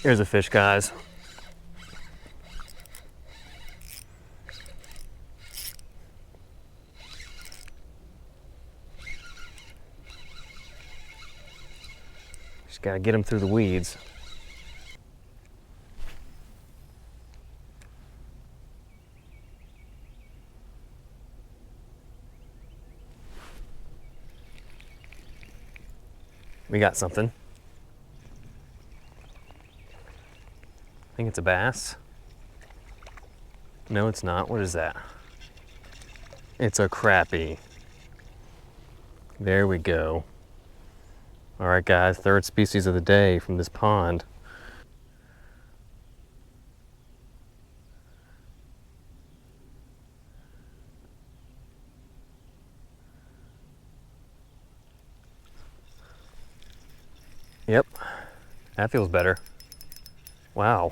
Here's a fish, guys. Just gotta get him through the weeds. We got something. I think it's a bass. No, it's not. What is that? It's a crappie. There we go. All right, guys, third species of the day from this pond. Yep, that feels better. Wow.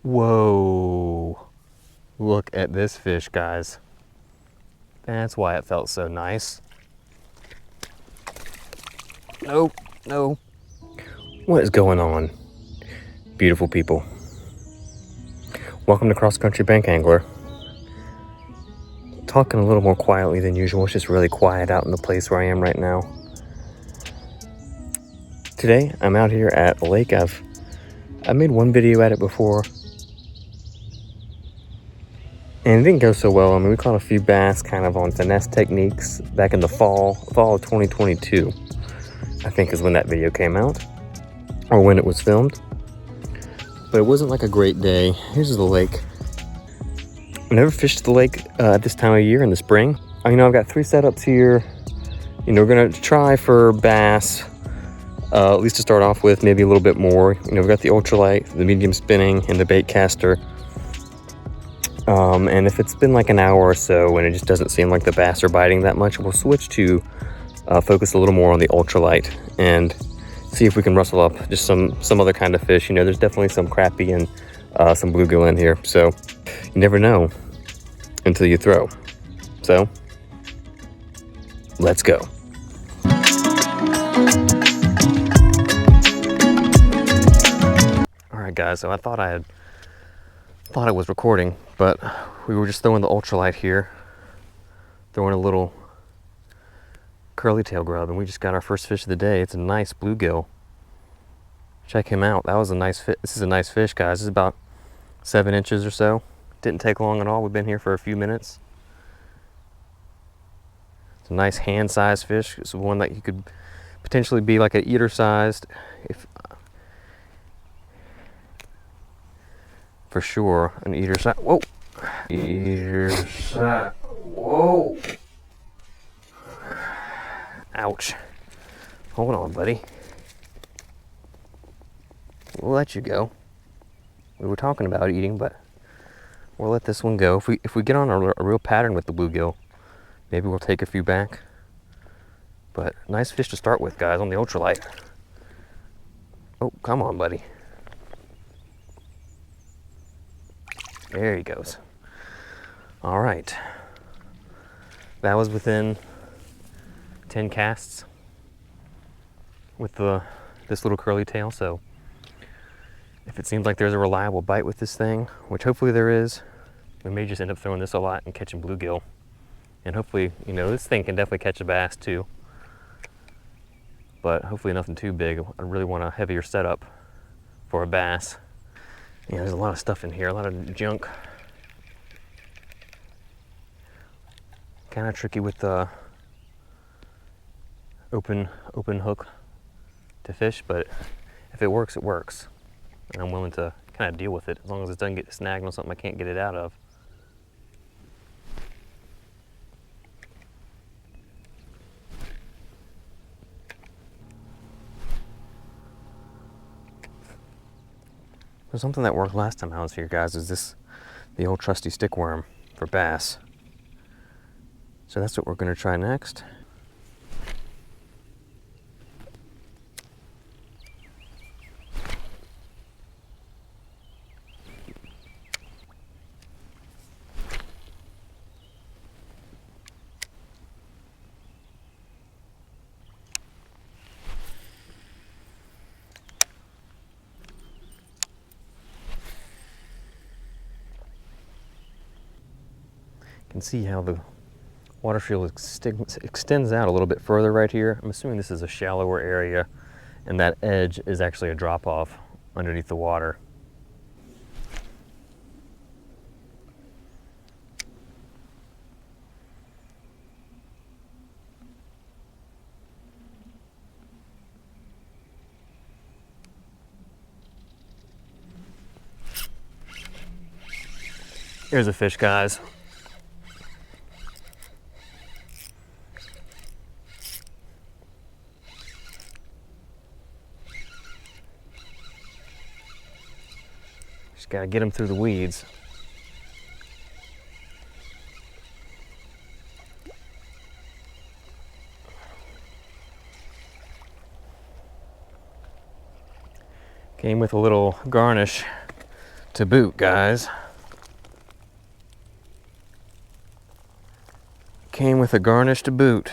Whoa. Look at this fish, guys. That's why it felt so nice. Nope, no. What is going on, beautiful people? Welcome to Cross Country Bank Angler. Talking a little more quietly than usual. It's just really quiet out in the place where I am right now. Today, I'm out here at a lake. I made one video at it before, and it didn't go so well. I mean, we caught a few bass kind of on finesse techniques back in the fall of 2022, I think is when that video came out, or when it was filmed. But it wasn't like a great day. Here's the lake. I never fished the lake at this time of year in the spring. You know, I've got 3 setups here. You know, we're gonna try for bass, at least to start off with, maybe a little bit more. You know, we've got the ultralight, the medium spinning, and the bait caster. And if it's been like an hour or so and it just doesn't seem like the bass are biting that much, we'll switch to focus a little more on the ultralight and see if we can rustle up just some other kind of fish. You know, there's definitely some crappie and some bluegill in here, so you never know until you throw. So let's go. All right, guys, so I thought I was recording, but we were just throwing the ultralight here, throwing a little curly tail grub, and we just got our first fish of the day. It's a nice bluegill. Check him out. That was a nice fish. This is a nice fish, guys. This is about 7 inches or so. Didn't take long at all. We've been here for a few minutes. It's a nice hand-sized fish. It's one that you could potentially be like an eater-sized, if for sure, an eater-size. Whoa, eater-size. Whoa. Ouch. Hold on, buddy. We'll let you go. We were talking about eating, but we'll let this one go. If we get on a real pattern with the bluegill, maybe we'll take a few back. But nice fish to start with, guys, on the ultralight. Oh, come on, buddy. There he goes. All right. That was within 10 casts with this little curly tail. So if it seems like there's a reliable bite with this thing, which hopefully there is, we may just end up throwing this a lot and catching bluegill. And hopefully, you know, this thing can definitely catch a bass too. But hopefully nothing too big. I really want a heavier setup for a bass. Yeah, there's a lot of stuff in here, a lot of junk. Kind of tricky with the open hook to fish, but if it works, it works. And I'm willing to kind of deal with it as long as it doesn't get snagged on something I can't get it out of. So something that worked last time I was here, guys, is the old trusty stick worm for bass. So that's what we're going to try next. can see how the water shield extends out a little bit further right here. I'm assuming this is a shallower area, and that edge is actually a drop off underneath the water. Here's a fish, guys. Just gotta get him through the weeds. Came with a little garnish to boot, guys. Came with a garnish to boot,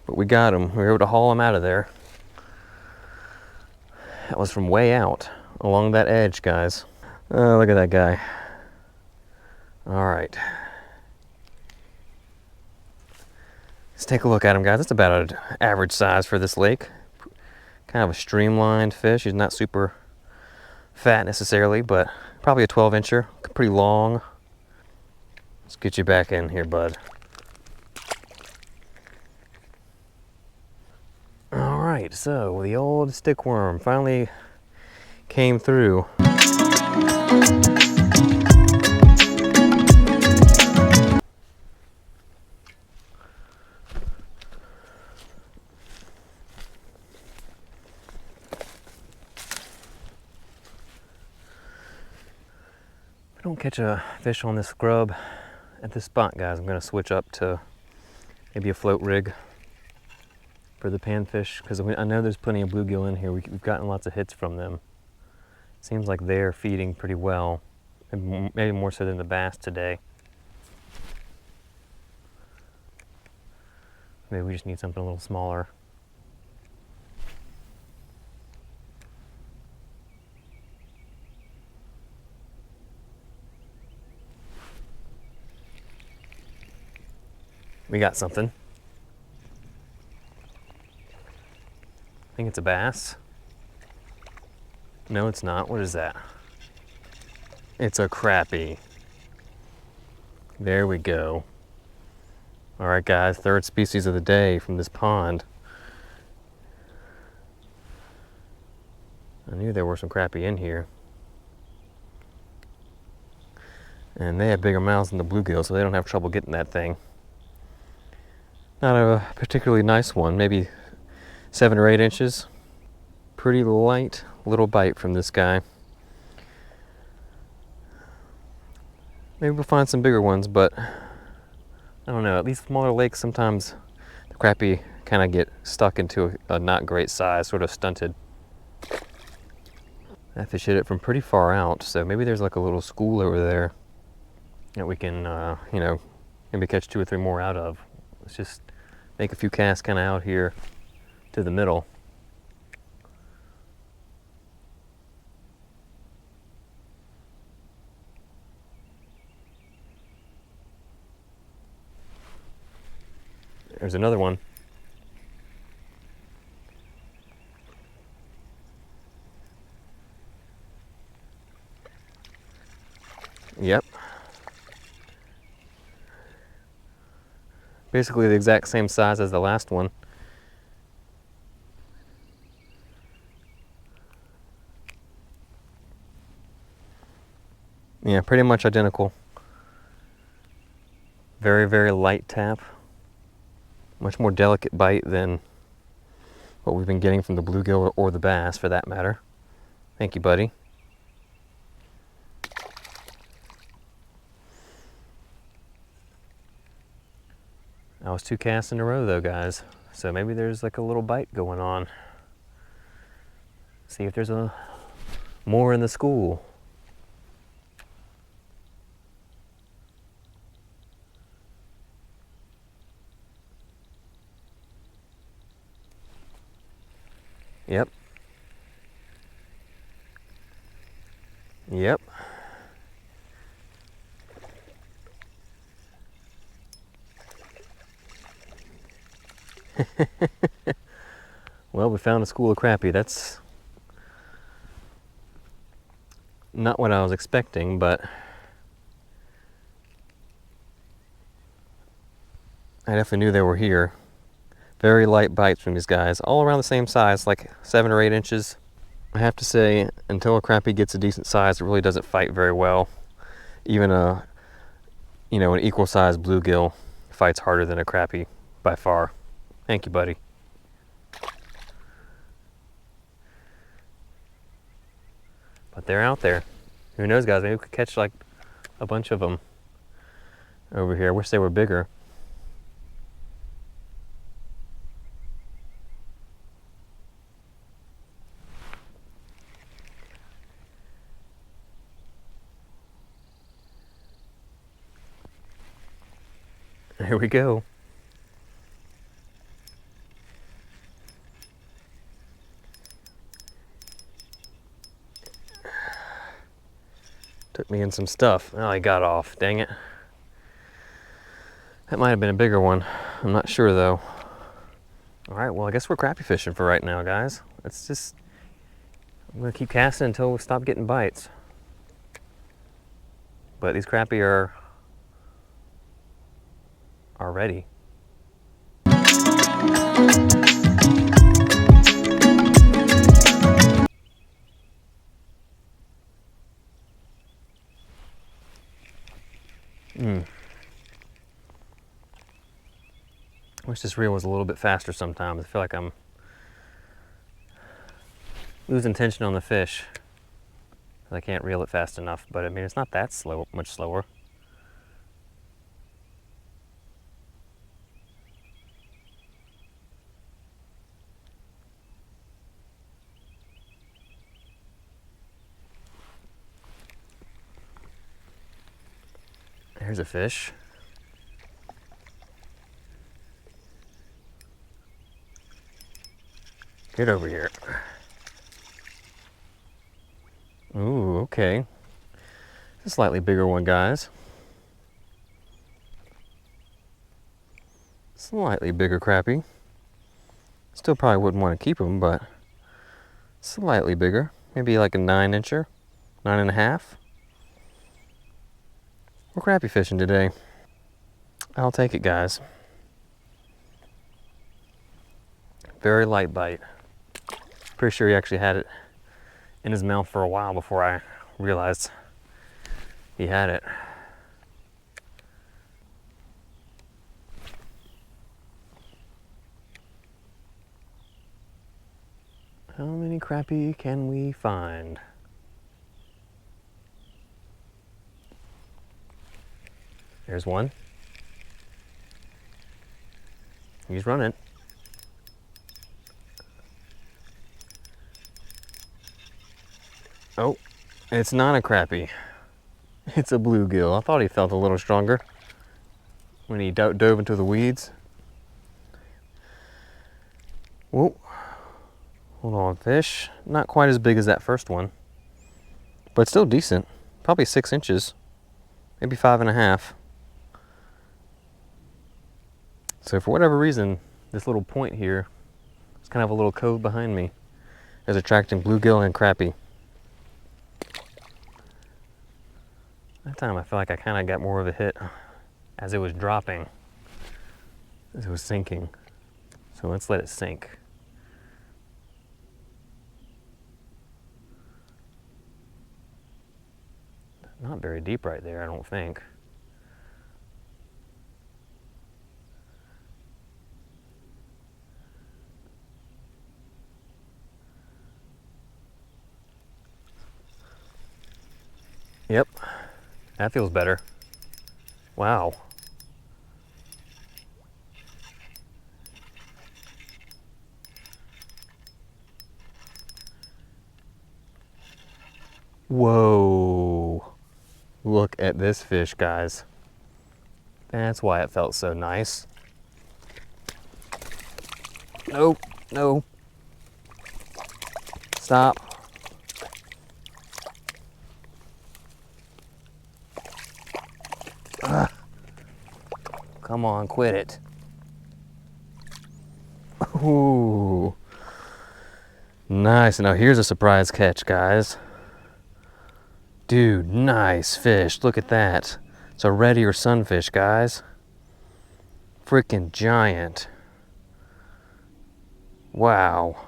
but we got him. We were able to haul him out of there. That was from way out along that edge, guys. Oh, look at that guy. All right. Let's take a look at him, guys. That's about an average size for this lake. Kind of a streamlined fish. He's not super fat necessarily, but probably a 12-incher, pretty long. Let's get you back in here, bud. All right, so the old stickworm finally came through. If I don't catch a fish on this grub at this spot, guys, I'm gonna switch up to maybe a float rig for the panfish, because I know there's plenty of bluegill in here. We've gotten lots of hits from them. Seems like they're feeding pretty well, maybe more so than the bass today. Maybe we just need something a little smaller. We got something. I think it's a bass. No, it's not. What is that? It's a crappie. There we go. All right, guys, third species of the day from this pond. I knew there were some crappie in here. And they have bigger mouths than the bluegill, so they don't have trouble getting that thing. Not a particularly nice one, maybe 7 or 8 inches. Pretty light little bite from this guy. Maybe we'll find some bigger ones, but I don't know. At these smaller lakes, sometimes the crappie kind of get stuck into a not great size, sort of stunted. I fish hit it from pretty far out, so maybe there's like a little school over there that we can, you know, maybe catch 2 or 3 more out of. Let's just make a few casts kind of out here to the middle. There's another one. Yep. Basically the exact same size as the last one. Yeah, pretty much identical. Very, very light tap. Much more delicate bite than what we've been getting from the bluegill or the bass, for that matter. Thank you, buddy. That was 2 casts in a row though, guys. So maybe there's like a little bite going on. See if there's more in the school. Yep. Yep. Well, we found a school of crappie. That's not what I was expecting, but I definitely knew they were here. Very light bites from these guys, all around the same size, like 7 or 8 inches. I have to say, until a crappie gets a decent size, it really doesn't fight very well. Even an equal sized bluegill fights harder than a crappie by far. Thank you, buddy. But they're out there. Who knows, guys? Maybe we could catch like a bunch of them over here. I wish they were bigger. Here we go. Took me in some stuff. Oh, I got off. Dang it. That might have been a bigger one. I'm not sure though. All right, well, I guess we're crappie fishing for right now, guys. I'm gonna keep casting until we stop getting bites. But these crappie are ready. Wish this reel was a little bit faster sometimes. I feel like I'm losing tension on the fish. I can't reel it fast enough, but I mean, it's not that slow, much slower. There's a fish. Get over here. Ooh, okay. It's a slightly bigger one, guys. Slightly bigger crappie. Still probably wouldn't want to keep them, but slightly bigger. Maybe like a 9-incher, 9.5. We're crappie fishing today. I'll take it, guys. Very light bite. Pretty sure he actually had it in his mouth for a while before I realized he had it. How many crappie can we find? There's one. He's running. Oh, it's not a crappie. It's a bluegill. I thought he felt a little stronger when he dove into the weeds. Whoa. Hold on, fish. Not quite as big as that first one, but still decent. Probably 6 inches, maybe 5.5. So for whatever reason, this little point here, it's kind of a little cove behind me, is attracting bluegill and crappie. That time I feel like I kind of got more of a hit as it was dropping, as it was sinking. So let's let it sink. Not very deep right there, I don't think. Yep, that feels better. Wow. Whoa. Look at this fish, guys. That's why it felt so nice. No, no. Stop. Come on, quit it. Ooh. Nice. Now here's a surprise catch, guys. Dude, nice fish. Look at that. It's a red ear sunfish, guys. Freaking giant. Wow.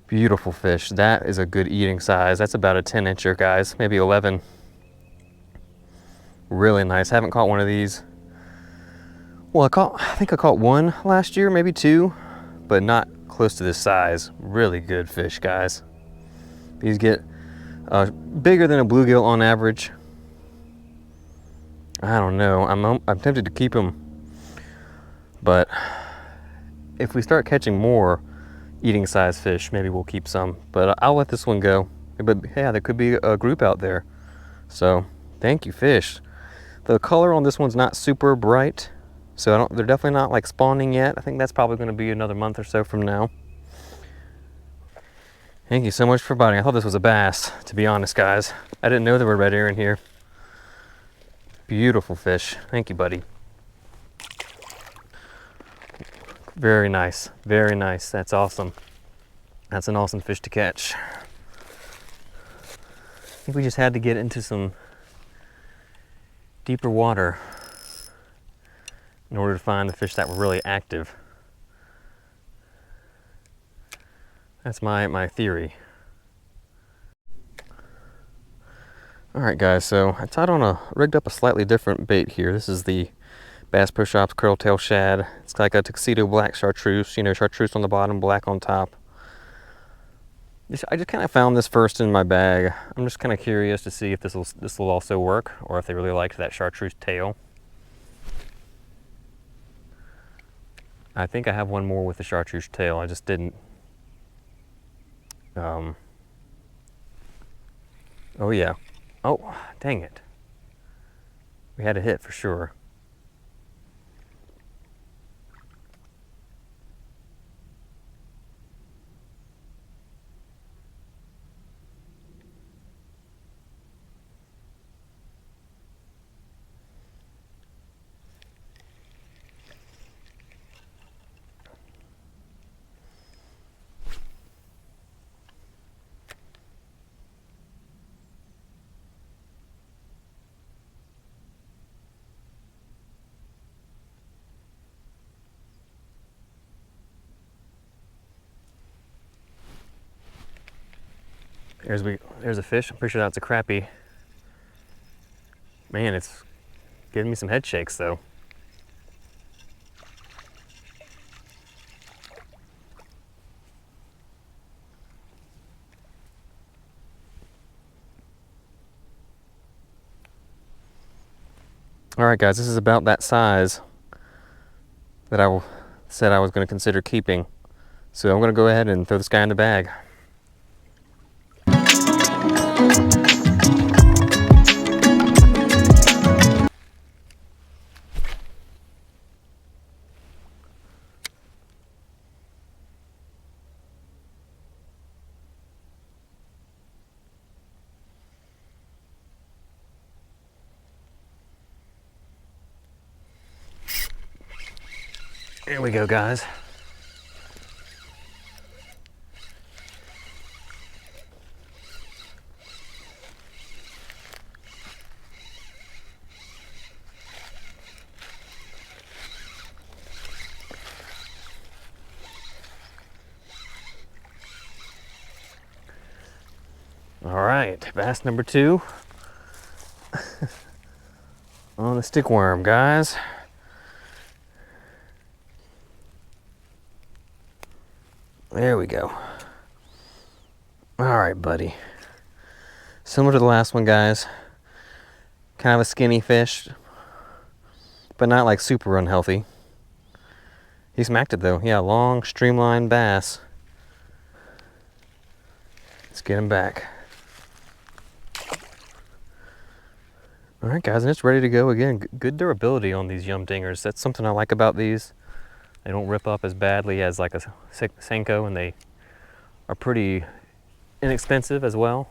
Beautiful fish. That is a good eating size. That's about a 10-incher, guys. Maybe 11. Really nice. Haven't caught one of these. Well, I think I caught one last year, maybe two, but not close to this size. Really good fish, guys. These get bigger than a bluegill on average. I don't know. I'm tempted to keep them, but if we start catching more eating size fish, maybe we'll keep some, but I'll let this one go. But yeah, there could be a group out there. So thank you, fish. The color on this one's not super bright, so they're definitely not like spawning yet. I think that's probably going to be another month or so from now. Thank you so much for biting. I thought this was a bass, to be honest, guys. I didn't know there were red ear in here. Beautiful fish. Thank you, buddy. Very nice, very nice. That's awesome. That's an awesome fish to catch. I think we just had to get into some deeper water in order to find the fish that were really active. That's my theory. All right, guys, so I rigged up a slightly different bait here. This is the Bass Pro Shops Curltail Shad. It's like a tuxedo black chartreuse, you know, chartreuse on the bottom, black on top. I just kind of found this first in my bag. I'm just kind of curious to see if this will also work, or if they really liked that chartreuse tail. I think I have one more with the chartreuse tail. I just didn't. Oh yeah. Oh, dang it. We had a hit for sure. There's a fish. I'm pretty sure that's a crappie. Man, it's giving me some head shakes though. All right, guys, this is about that size that I said I was going to consider keeping. So I'm going to go ahead and throw this guy in the bag. Here we go, guys. All right, bass number 2 on the stick worm, guys. There we go. All right, buddy. Similar to the last one, guys. Kind of a skinny fish, but not like super unhealthy. He smacked it though. Yeah, long, streamlined bass. Let's get him back. All right, guys, and it's ready to go again. Good durability on these Yum Dingers. That's something I like about these. They don't rip up as badly as like a Senko, and they are pretty inexpensive as well.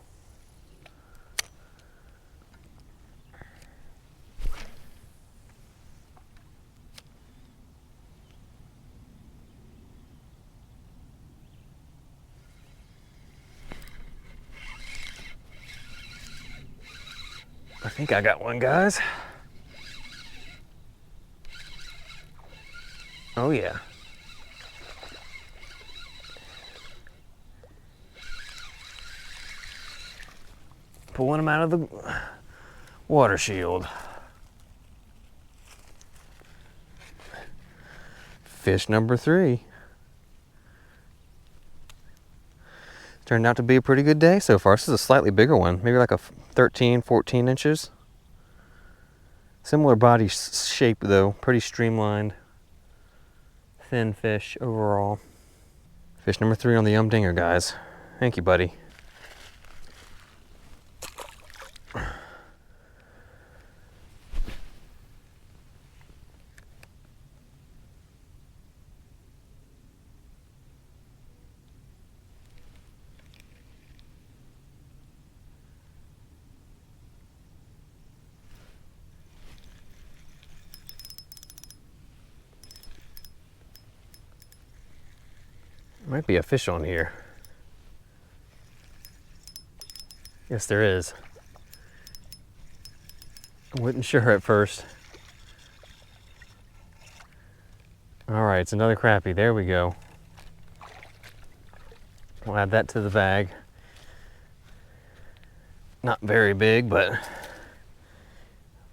think I got one, guys. Oh yeah. Pulling him out of the water shield. Fish number 3. Turned out to be a pretty good day so far. This is a slightly bigger one, maybe like a 13, 14 inches. Similar body shape though, pretty streamlined. Thin fish overall. Fish number 3 on the dinger, guys. Thank you, buddy. Might be a fish on here. Yes, there is. I wasn't sure at first. All right, it's another crappie. There we go. We'll add that to the bag. Not very big, but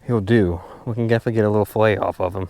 he'll do. We can definitely get a little fillet off of him.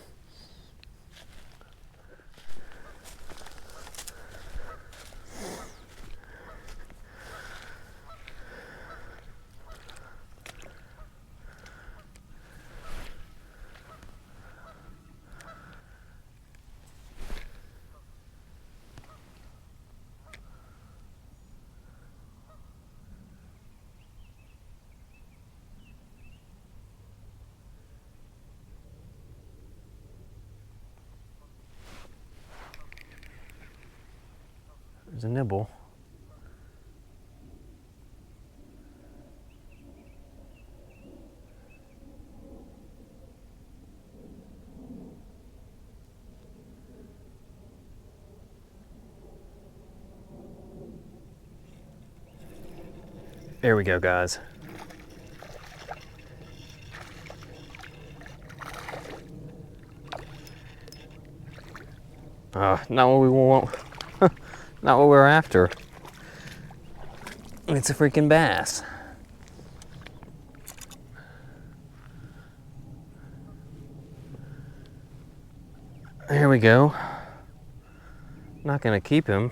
There's a nibble. There we go, guys. Not what we want. Not what we're after. It's a freaking bass. There we go. Not gonna keep him.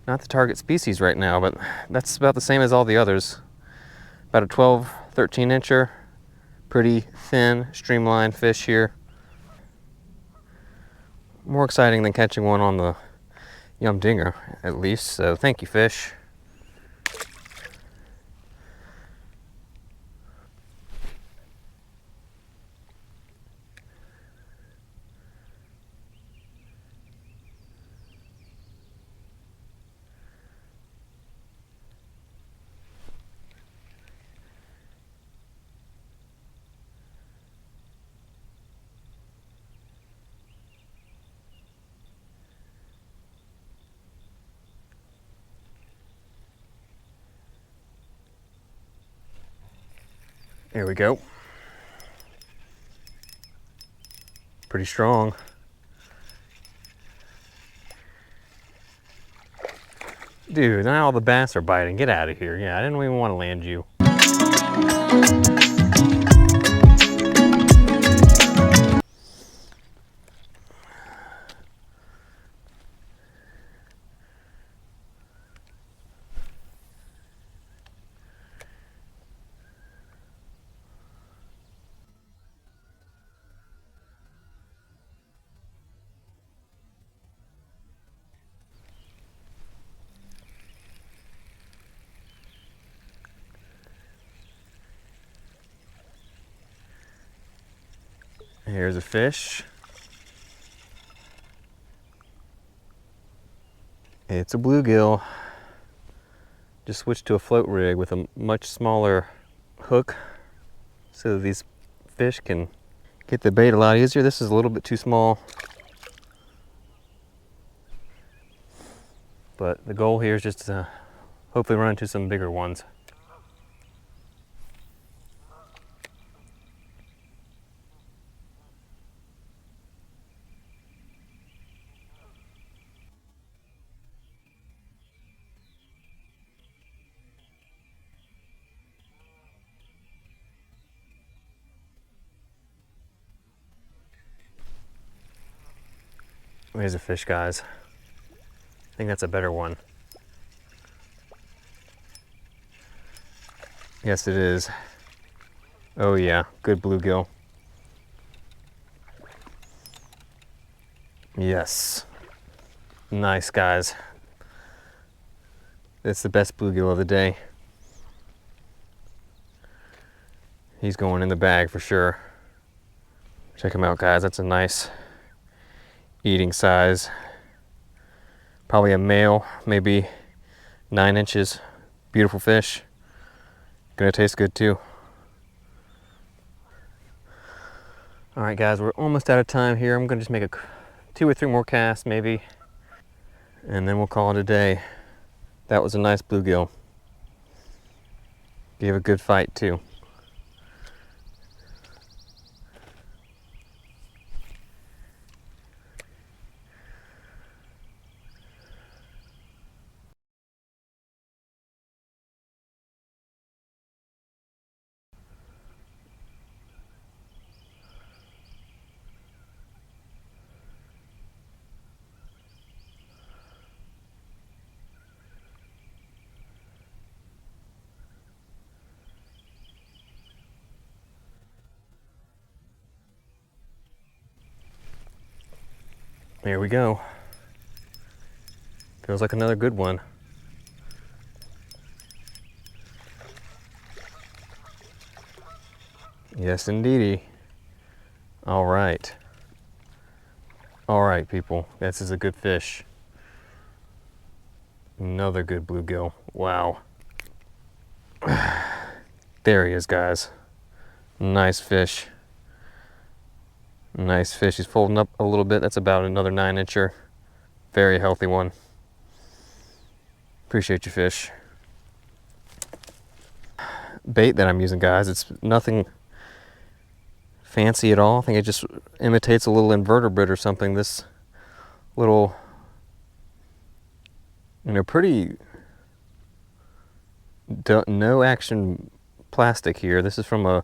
Not the target species right now, but that's about the same as all the others. About a 12, 13 incher. Pretty thin, streamlined fish here. More exciting than catching one on the dinger, at least, so thank you, fish. There we go. Pretty strong. Dude, now all the bass are biting. Get out of here. Yeah, I didn't even want to land you. Here's a fish. It's a bluegill. Just switched to a float rig with a much smaller hook so that these fish can get the bait a lot easier. This is a little bit too small. But the goal here is just to hopefully run into some bigger ones. Here's a fish, guys. I think that's a better one. Yes, it is. Oh yeah, good bluegill. Yes. Nice, guys. It's the best bluegill of the day. He's going in the bag for sure. Check him out, guys. That's a nice eating size. Probably a male, maybe 9 inches. Beautiful fish. Gonna taste good too. All right, guys, we're almost out of time here. I'm gonna just make 2 or 3 more casts maybe, and then we'll call it a day. That was a nice bluegill. Gave a good fight too. There we go. Feels like another good one. Yes, indeedy. All right. All right, people. This is a good fish. Another good bluegill. Wow. There he is, guys. Nice fish. Nice fish. He's folding up a little bit. That's about another 9-incher. Very healthy one. Appreciate you, fish. Bait that I'm using, guys, it's nothing fancy at all. I think it just imitates a little invertebrate or something. This little, pretty no action plastic here. This is from a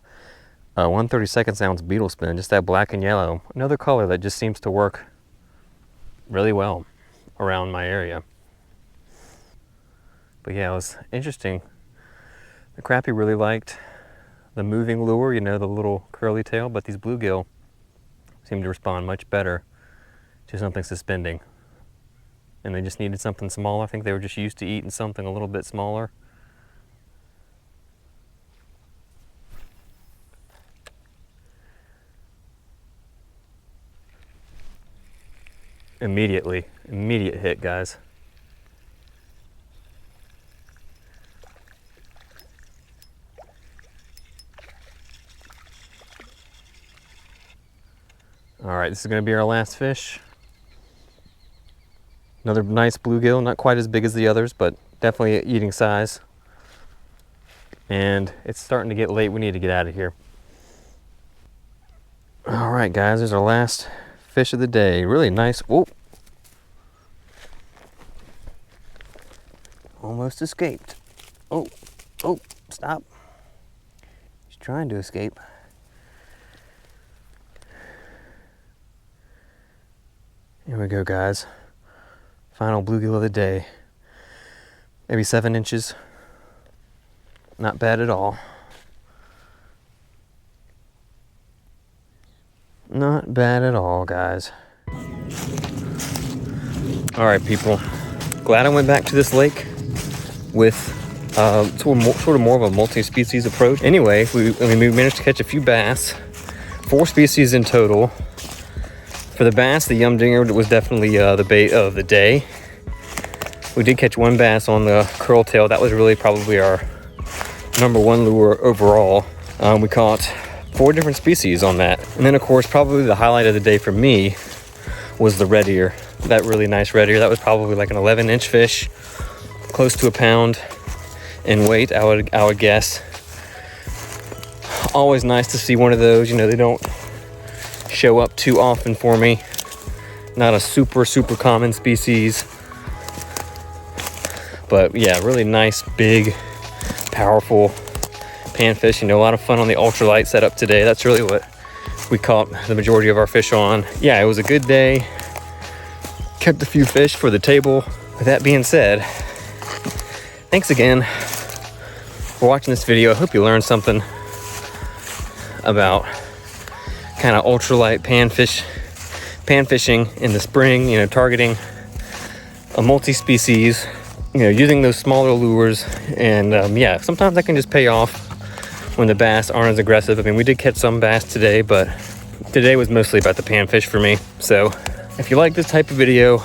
1/32 ounce Beetle Spin, just that black and yellow. Another color that just seems to work really well around my area. But yeah, it was interesting. The crappie really liked the moving lure, the little curly tail, but these bluegill seem to respond much better to something suspending. And they just needed something smaller. I think they were just used to eating something a little bit smaller. Immediate hit, guys. All right, this is gonna be our last fish. Another nice bluegill, not quite as big as the others, but definitely eating size. And it's starting to get late, we need to get out of here. All right, guys, there's our last fish of the day. Really nice. Whoa. Almost escaped. Oh, stop. He's trying to escape. Here we go, guys. Final bluegill of the day. Maybe 7 inches. Not bad at all. Not bad at all, guys. All right, people. Glad I went back to this lake with sort of more of a multi-species approach. Anyway, we managed to catch a few bass. 4 species in total. For the bass, the Yumdinger was definitely the bait of the day. We did catch 1 bass on the curl tail. That was really probably our #1 lure overall. We caught 4 different species on that. And then, of course, probably the highlight of the day for me was the red ear. That really nice red ear. That was probably like an 11-inch fish, close to a pound in weight, I would guess. Always nice to see one of those. They don't show up too often for me. Not a super common species. But yeah, really nice, big, powerful panfish. A lot of fun on the ultralight setup today. That's really what we caught the majority of our fish on. Yeah, it was a good day. kept a few fish for the table. With that being said, thanks again for watching this video. I hope you learned something about kind of ultralight pan fishing in the spring, you know, targeting a multi-species, you know, using those smaller lures. And yeah, sometimes that can just pay off when the bass aren't as aggressive. I mean, we did catch some bass today, but today was mostly about the panfish for me. So if you like this type of video,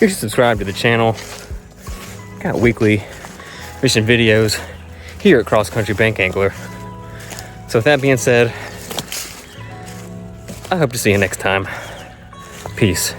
you should subscribe to the channel. Got weekly fishing videos here at Cross Country Bank Angler. So with that being said, I hope to see you next time. Peace.